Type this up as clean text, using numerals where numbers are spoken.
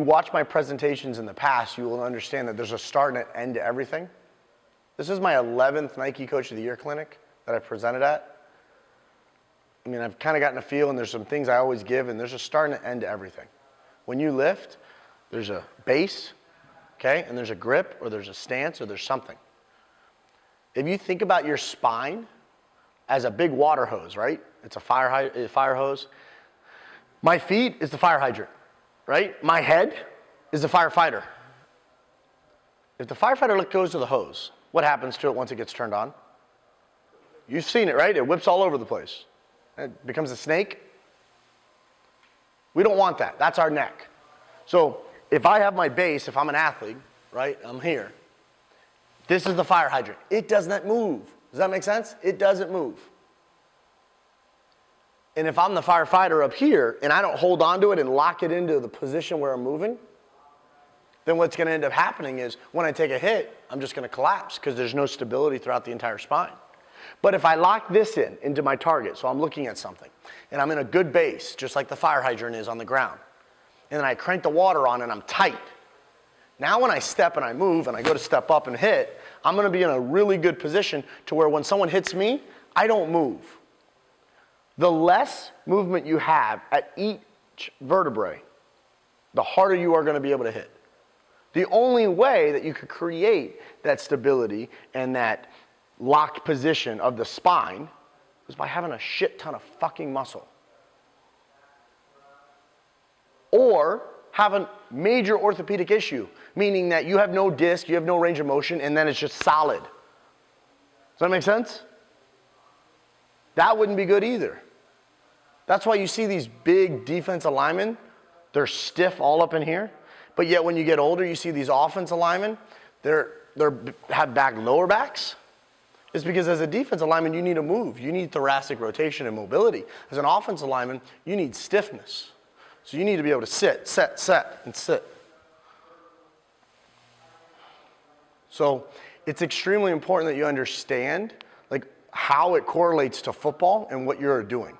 watch my presentations in the past, you will understand that there's a start and an end to everything. This is my 11th Nike Coach of the Year clinic that I presented at. I mean, I've kind of gotten a feel, and there's some things I always give, and there's a start and an end to everything. When you lift, there's a base, okay, and there's a grip, or there's a stance, or there's something. If you think about your spine as a big water hose, right? It's a fire hose. My feet is the fire hydrant, right? My head is the firefighter. If the firefighter goes to the hose, what happens to it once it gets turned on? You've seen it, right? It whips all over the place. It becomes a snake. We don't want that. That's our neck. So if I have my base, if I'm an athlete, right, I'm here. This is the fire hydrant. It does not move. Does that make sense? It doesn't move. And if I'm the firefighter up here and I don't hold on to it and lock it into the position where I'm moving, then what's going to end up happening is when I take a hit, I'm just going to collapse because there's no stability throughout the entire spine. But if I lock this into my target, so I'm looking at something, and I'm in a good base, just like the fire hydrant is on the ground, and then I crank the water on and I'm tight. Now when I step and I move and I go to step up and hit, I'm going to be in a really good position to where when someone hits me, I don't move. The less movement you have at each vertebrae, the harder you are going to be able to hit. The only way that you could create that stability and that locked position of the spine is by having a shit ton of fucking muscle. Or have a major orthopedic issue, meaning that you have no disc, you have no range of motion, and then it's just solid. Does that make sense? That wouldn't be good either. That's why you see these big defensive linemen, they're stiff all up in here, but yet when you get older, you see these offensive linemen, they have lower backs. It's because as a defensive lineman, you need to move. You need thoracic rotation and mobility. As an offensive lineman, you need stiffness. So you need to be able to sit, set, and sit. So it's extremely important that you understand like how it correlates to football and what you're doing.